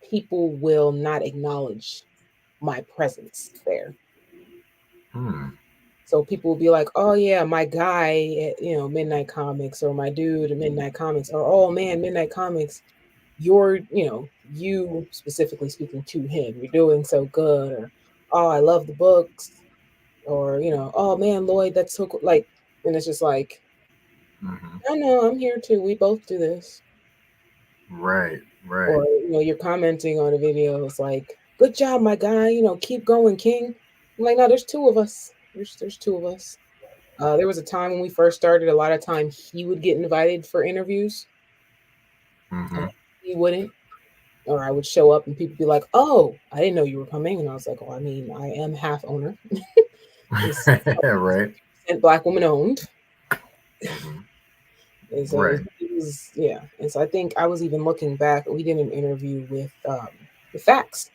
B: people will not acknowledge my presence there.
A: Hmm.
B: So people will be like, "Oh yeah, my guy at Midnight Comics, or my dude at Midnight Comics, or oh man, Midnight Comics, you specifically speaking to him, you're doing so good," or "Oh, I love the books," or "Oh man, Lloyd, that's so cool." Like, and it's just like,
A: Hmm.
B: "I know, I'm here too. We both do this."
A: Right. Right.
B: Or you're commenting on a video, it's like, "Good job, my guy. Keep going, King." I'm like, "No, there's two of us. There's two of us." There was a time when we first started. A lot of time he would get invited for interviews, and
A: Hmm.
B: he wouldn't. Or I would show up and people be like, "Oh, I didn't know you were coming." And I was like, "Oh, I mean, I am half owner. This
A: Right.
B: 100% Black woman owned."
A: Hmm.
B: And so
A: Right.
B: he was, yeah. And so I think I was even looking back. We did an interview with the Facts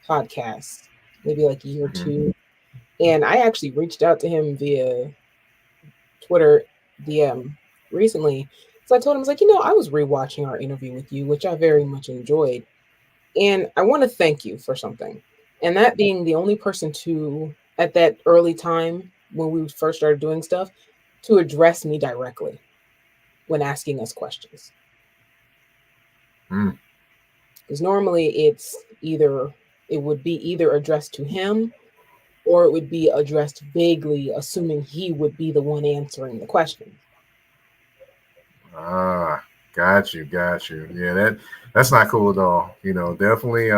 B: podcast, maybe like a year or
A: Hmm.
B: two, and I actually reached out to him via Twitter DM recently. So I told him, I was like, I was rewatching our interview with you, which I very much enjoyed. And I want to thank you for something. And that being the only person to, at that early time when we first started doing stuff, to address me directly when asking us questions.
A: Mm.
B: Because normally it would be either addressed to him or it would be addressed vaguely, assuming he would be the one answering the question.
A: Ah, got you, got you. Yeah, that's not cool at all. Definitely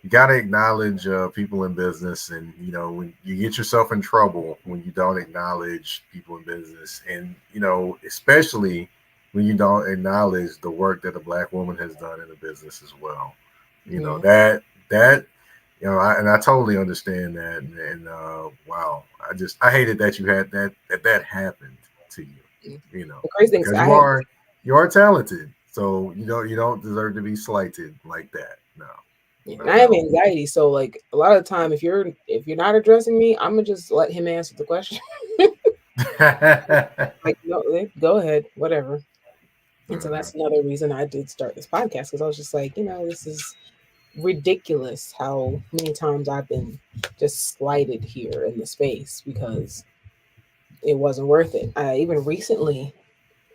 A: you got to acknowledge people in business, and when you get yourself in trouble when you don't acknowledge people in business, and especially when you don't acknowledge the work that a Black woman has done in the business as well.
B: Yeah.
A: That I totally understand that, and wow, I hated that you had that happened to you,
B: The crazy thing is,
A: because you are talented, so you don't deserve to be slighted like that. No,
B: and
A: not
B: I
A: at
B: have
A: all.
B: anxiety, so like a lot of the time, if you're not addressing me, I'm gonna just let him answer the question. Like, no, go ahead, whatever. And so
A: Mhm.
B: that's another reason I did start this podcast, because I was just like, this is ridiculous how many times I've been just slighted here in the space because it wasn't worth it. Even recently,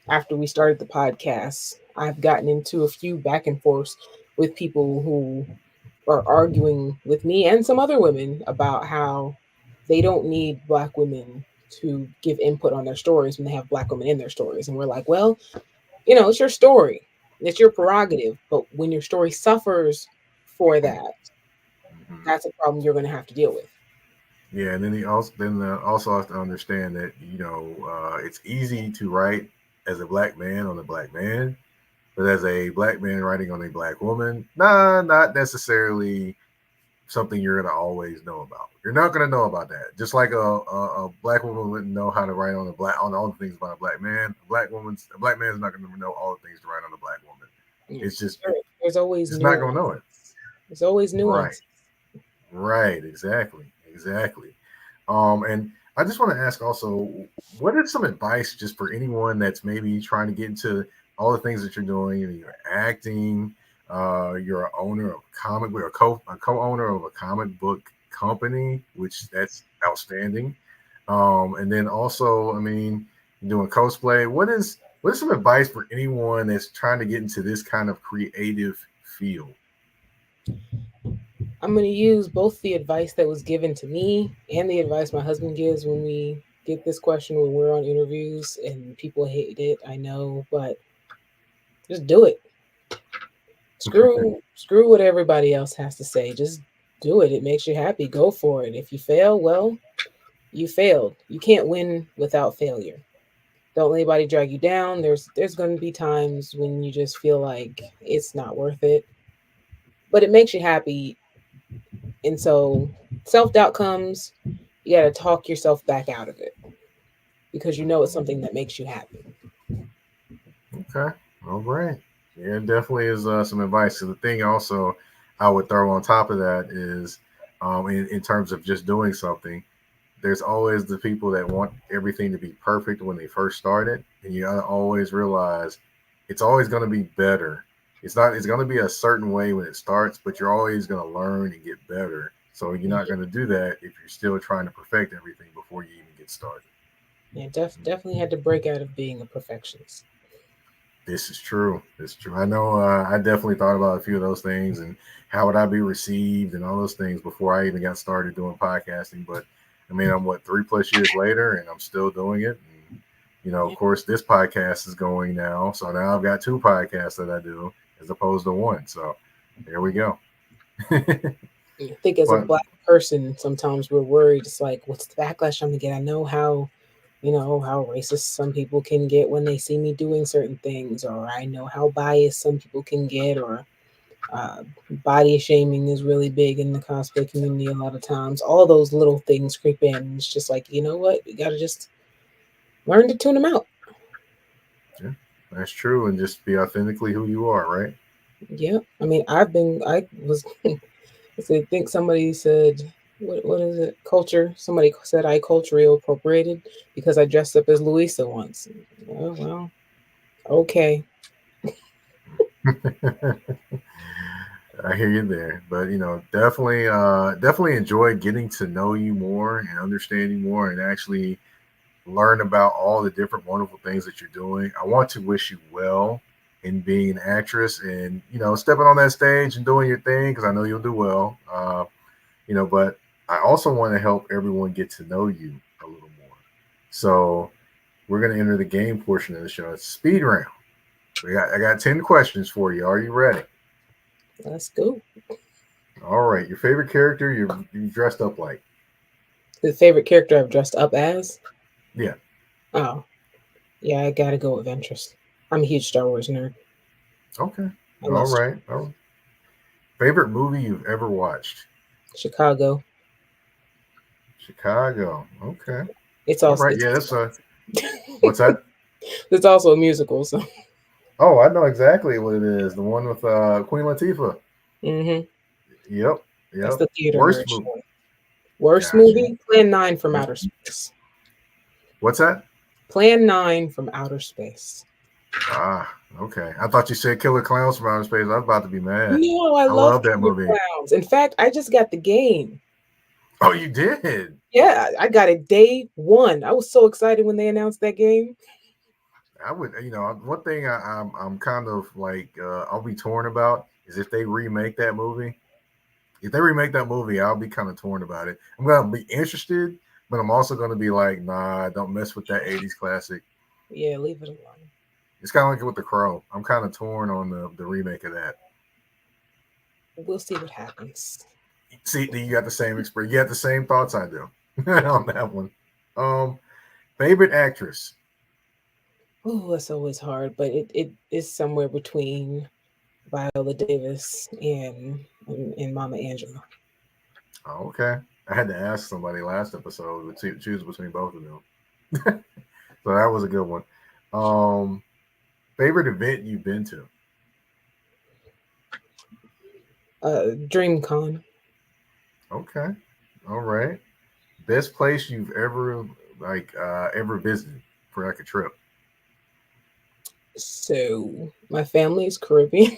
B: after we started the podcast, I've gotten into a few back and forths with people who are arguing with me and some other women about how they don't need Black women to give input on their stories when they have Black women in their stories. And we're like, well, it's your story, it's your prerogative. But when your story suffers for that,
A: Mhm.
B: that's a problem you're going to have to deal with.
A: Yeah, and then he also has to understand that it's easy to write as a black man on a black man, but as a black man writing on a black woman, nah, not necessarily something you're gonna always know about. You're not gonna know about that. Just like a black woman wouldn't know how to write on all the things about a black man. A black man is not gonna know all the things to write on a black woman.
B: Yeah.
A: It's just
B: There's always
A: just not gonna know
B: nuance.
A: it.
B: There's always
A: Right.
B: nuance.
A: Right. Exactly. And I just want to ask also, what is some advice just for anyone that's maybe trying to get into all the things that you're doing? You're acting, you're an owner of comic, we're a co-owner of a comic book company, which that's outstanding. And then also, I mean, doing cosplay. What is some advice for anyone that's trying to get into this kind of creative field?
B: I'm going to use both the advice that was given to me and the advice my husband gives when we get this question when we're on interviews, and people hate it, I know, but just do it. Screw what everybody else has to say. Just do it. It makes you happy. Go for it. If you fail, well, you failed. You can't win without failure. Don't let anybody drag you down. There's going to be times when you just feel like it's not worth it, but it makes you happy. And so self-doubt comes, you got to talk yourself back out of it because you know it's something that makes you happy.
A: Okay. All right. Yeah, it definitely is some advice. So the thing also I would throw on top of that is in terms of just doing something, there's always the people that want everything to be perfect when they first start it. And you gotta always realize it's always gonna be better. It's gonna be a certain way when it starts, but you're always gonna learn and get better. So you're not gonna do that if you're still trying to perfect everything before you even get started.
B: Yeah, definitely had to break out of being a perfectionist.
A: This is true. It's true. I know. I definitely thought about a few of those things and how would I be received and all those things before I even got started doing podcasting. But I mean, I'm what 3+ years later, and I'm still doing it. And of
B: Yeah.
A: course, this podcast is going now, so now I've got two podcasts that I do as opposed to one. So there we go.
B: I think as a
A: But
B: Black person, sometimes we're worried. It's like, what's the backlash I'm gonna get? I know how racist some people can get when they see me doing certain things, or I know how biased some people can get, or body shaming is really big in the cosplay community a lot of times. All those little things creep in. It's just like, you know what? You got to just learn to tune them out.
A: yeah, that's true, and just be authentically who you are, right?
B: Yeah. I mean, I was, I think somebody said, what is it? Culture. Somebody said I culturally appropriated because I dressed up as Louisa once. Well, okay.
A: I hear you there, but definitely enjoy getting to know you more and understanding more, and actually learn about all the different wonderful things that you're doing. I want to wish you well in being an actress and stepping on that stage and doing your thing because I know you'll do well. But I also want to help everyone get to know you a little more. So we're gonna enter the game portion of the show. It's speed round. I got 10 questions for you. Are you ready?
B: Let's go.
A: All right. Your favorite character you dressed up like?
B: The favorite character I've dressed up as?
A: Yeah.
B: Oh, yeah, I gotta go with Ventress. I'm a huge Star Wars nerd.
A: Okay.
B: I
A: All
B: love Star
A: right. All right. Favorite movie you've ever watched?
B: Chicago.
A: Chicago. Okay.
B: It's
A: All
B: also
A: right. Yeah, that's a what's that?
B: it's also a musical. So
A: Oh, I know exactly what it is. The one with Queen Latifah.
B: hmm
A: Yep.
B: that's
A: Yep.
B: the theater
A: Worst movie.
B: version. Worst
A: Got you.
B: movie? Plan 9 from
A: Yep.
B: Outer Space.
A: What's that?
B: Plan 9 from Outer Space.
A: Ah, okay. I thought you said Killer Clowns from Outer Space. I was about to be mad.
B: No, I
A: I
B: love
A: love that
B: Killer
A: movie.
B: Clowns. In fact, I just got the game.
A: Oh, you did?
B: Yeah, I got it day one. I was so excited when they announced that game.
A: I would, one thing I'm kind of like I'll be torn about is if they remake that movie. If they remake that movie, I'll be kind of torn about it. I'm gonna be interested, but I'm also gonna be like, nah, don't mess with that '80s classic.
B: Yeah, leave it alone.
A: It's kind of like with The Crow. I'm kind of torn on the remake of that.
B: We'll see what happens.
A: See, you got the same experience. You got the same thoughts I do on that one. Um, Favorite actress.
B: Oh, that's always hard, but it is somewhere between Viola Davis and Mama Angela.
A: Oh, okay. I had to ask somebody last episode to choose between both of them. So that was a good one. Um, Favorite event you've been to?
B: DreamCon.
A: Okay. All right. Best place you've ever visited for like a trip?
B: So my family is Caribbean,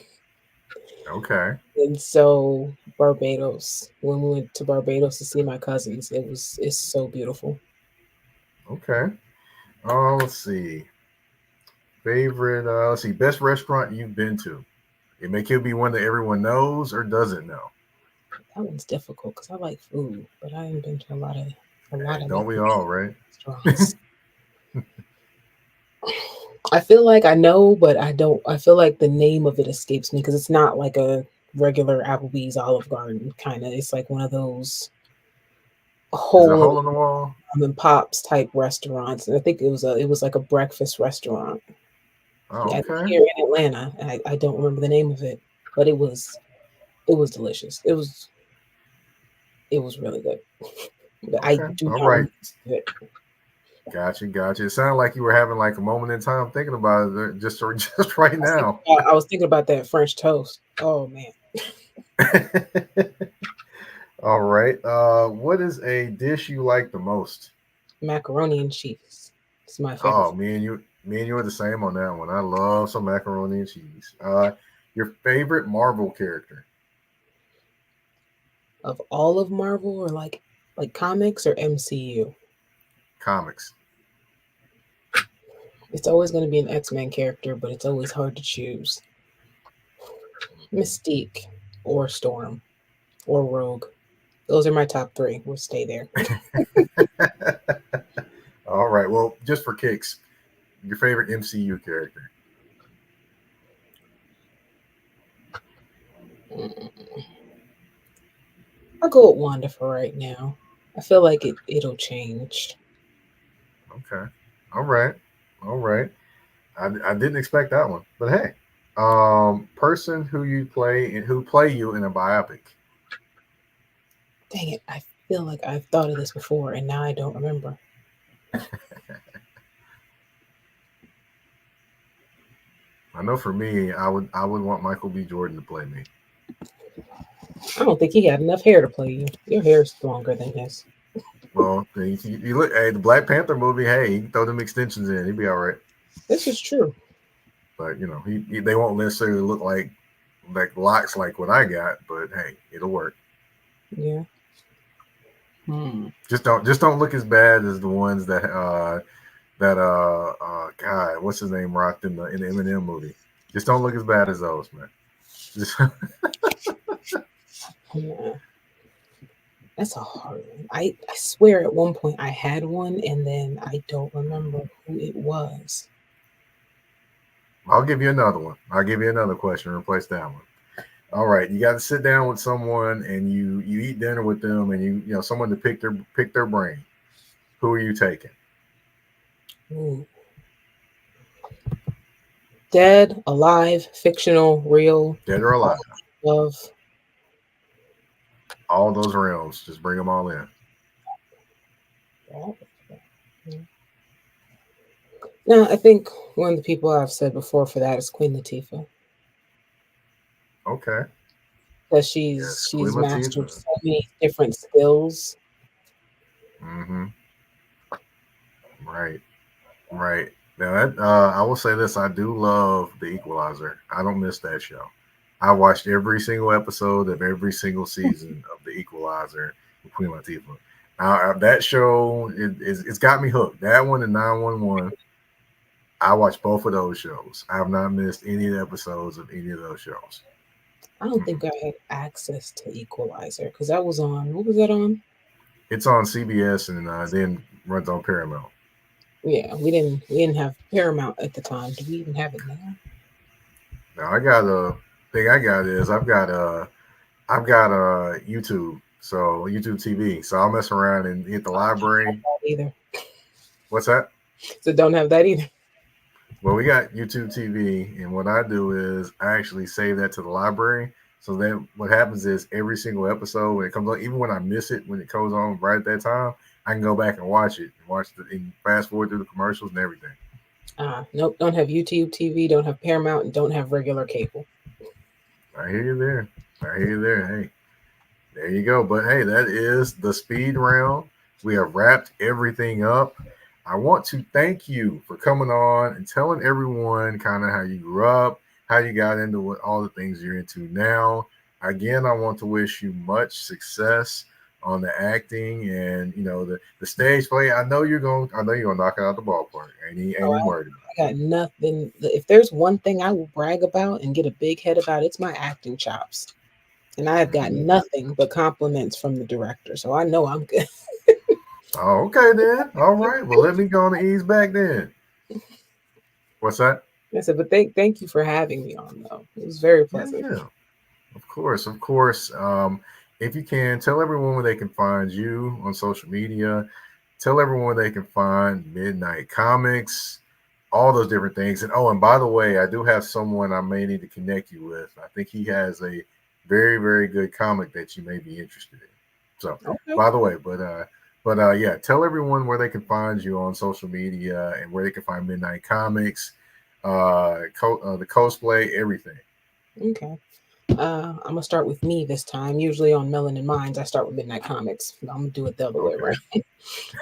A: Okay.
B: and so Barbados. When we went to Barbados to see my cousins, it's so beautiful.
A: Okay. Let's see. Let's see. Best restaurant you've been to? It could be one that everyone knows or doesn't know.
B: That one's difficult because I like food, but I haven't been to a lot
A: Hey,
B: of
A: don't we
B: nice
A: all, right?
B: restaurants. I feel like I know, but I don't. I feel like the name of it escapes me because it's not like a regular Applebee's Olive Garden kind of. It's like one of those
A: Is it a
B: hole in
A: hole in the wall?
B: and pops type restaurants. And I think it was like a breakfast restaurant
A: Oh, okay.
B: here in Atlanta. And I don't remember the name of it, but it was delicious. It was really good. But I
A: Okay.
B: do
A: All
B: not
A: right.
B: remember it.
A: Gotcha. Gotcha. It sounded like you were having like a moment in time thinking about it just right now.
B: I was thinking about that French toast. Oh man,
A: All right. What is a dish you like the most?
B: macaroni and cheese. It's my favorite
A: Oh, me and you are the same on that one. I love some macaroni and cheese. Your favorite Marvel character?
B: of all of Marvel, or like comics or MCU.
A: Comics.
B: It's always going to be an X-Men character, but it's always hard to choose. Mystique or Storm or Rogue. Those are my top three. We'll stay there.
A: All right. Well, just for kicks, your favorite MCU character?
B: I'll go with Wanda for right now. I feel like it'll change.
A: Okay. All right. All right. I didn't expect that one, but hey, person who play you in a biopic.
B: Dang it! I feel like I've thought of this before, and now I don't remember.
A: I know for me, I would want Michael B. Jordan to play me.
B: I don't think he had enough hair to play you. Your hair is longer than his.
A: Well, you look, hey, the Black Panther movie. Hey, he can throw them extensions in. He'd be all right.
B: This is true.
A: But they won't necessarily look like locks like what I got. But hey, it'll work.
B: Yeah. Hmm.
A: Just don't look as bad as the ones that God, what's his name rocked in the Eminem movie. Just don't look as bad as those, man. Just
B: Yeah. That's a hard one. I swear at one point I had one and then I don't remember who it was.
A: I'll give you another one. I'll give you another question. Replace that one. All right, you got to sit down with someone and you eat dinner with them, and someone to pick their brain. Who are you taking?
B: Ooh. Dead, alive, fictional, real,
A: Dead or
B: all
A: alive?
B: of
A: All those realms, just bring them all in.
B: No, I think one of the people I've said before for that is Queen Latifah.
A: Okay.
B: Because
A: Yes, Queen
B: she's mastered
A: Latifah.
B: so many different skills.
A: Mm-hmm. Right. Right. Now that I will say this, I do love The Equalizer. I don't miss that show. I watched every single episode of every single season of The Equalizer with Queen Latifah. That show it's got me hooked. That one and 911. I watched both of those shows. I have not missed any of the episodes of any of those shows.
B: I don't think
A: Mm-mm.
B: I had access to Equalizer because that was on. What was that on?
A: It's on CBS and then runs on Paramount.
B: Yeah, we didn't have Paramount at the time. Do we even have it now?
A: Now I got a thing. I got is I've got a YouTube, so YouTube TV. So I'll mess around and hit the library.
B: Either.
A: What's that?
B: So don't have that either.
A: Well, we got YouTube TV, and what I do is I actually save that to the library. So then what happens is every single episode when it comes on, even when I miss it when it goes on right at that time, I can go back and watch it and and fast forward through the commercials and everything.
B: Nope, don't have YouTube TV, don't have Paramount, and don't have regular cable.
A: I hear you there. I hear you there. Hey, there you go. But hey, that is the speed round. We have wrapped everything up. I want to thank you for coming on and telling everyone kind of how you grew up, how you got into all the things you're into now. Again, I want to wish you much success on the acting and the stage play. I know you're gonna knock it out the ballpark. Ain't
B: Oh,
A: even worried about
B: I got nothing. If there's one thing I will brag about and get a big head about, it's my acting chops. And I have
A: it.
B: got
A: Mhm.
B: nothing but compliments from the director. So I know I'm good.
A: Oh, okay then. All right. Well, let me go on and ease back then. What's that?
B: I said, but thank you for having me on though. It was very
A: Yeah,
B: pleasant.
A: yeah. Of course, of course. If you can, tell everyone where they can find you on social media. Tell everyone where they can find Midnight Comics, all those different things. And oh, and by the way, I do have someone I may need to connect you with. I think he has a very, very good comic that you may be interested in. So,
B: Okay.
A: by the way, yeah, tell everyone where they can find you on social media and where they can find Midnight Comics, the cosplay, everything.
B: Okay. I'm gonna start with me this time. Usually on Melanin Minds, I start with Midnight Comics. I'm gonna do it the other way
A: Okay.
B: around.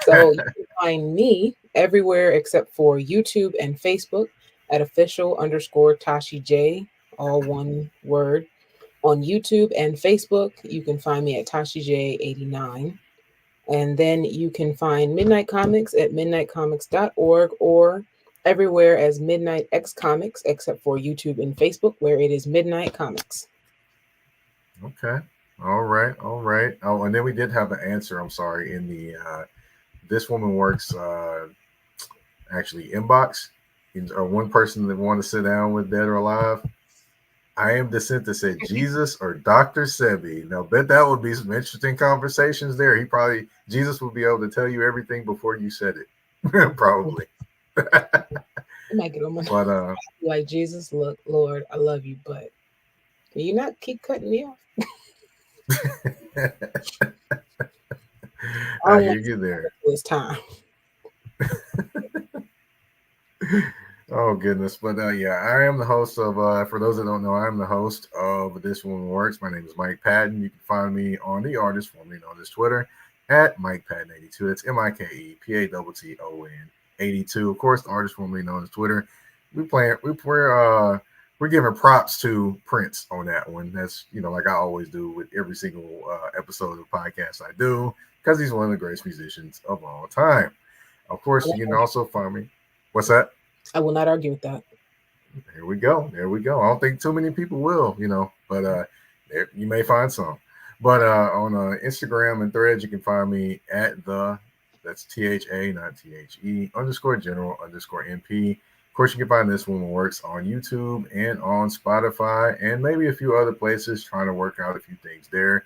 B: So you can find me everywhere except for YouTube and Facebook at official_Toshi J, all one word. On YouTube and Facebook, you can find me at Toshi J89. And then you can find Midnight Comics at midnightcomics.org or everywhere as Midnight X Comics, except for YouTube and Facebook, where it is Midnight Comics.
A: Okay. All right. All right. Oh, and then we did have an answer. I'm sorry. In the this woman works actually inbox. One person that want to sit down with Dead or Alive. I am descent that said Jesus or Dr. Sebi. Now, bet that would be some interesting conversations there. Jesus would be able to tell you everything before you said it, probably.
B: I might get on my
A: But
B: like Jesus, look, Lord, I love you, but can you not keep cutting me off? I
A: I
B: don't
A: hear
B: want
A: you there.
B: this time.
A: Oh goodness, but yeah, I am the host of. For those that don't know, I am the host of This Woman Works. My name is Mike Patton. You can find me on the artist formerly known as Twitter at Mike Patton 82. That's MikePatton 82. Of course, the artist formerly known as Twitter. We're giving props to Prince on that one. That's like I always do with every single episode of podcast I do because he's one of the greatest musicians of all time. Of course, you can also find me. What's that?
B: I will not argue with that.
A: There we go. There we go. I don't think too many people will, but there, you may find some. But on Instagram and Threads, you can find me at that's THA, not THE, _general_MP. Of course, you can find This Woman Works on YouTube and on Spotify and maybe a few other places, trying to work out a few things there.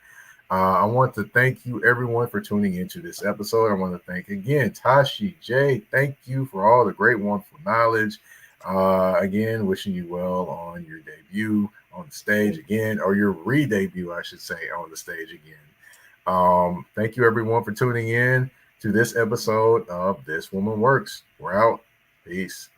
A: I want to thank you, everyone, for tuning into this episode. I want to thank again Toshi J. Thank you for all the great, wonderful knowledge. Again, wishing you well on your debut on the stage again, or your re-debut, I should say, on the stage again. Thank you everyone for tuning in to this episode of This Woman Works. We're out. Peace.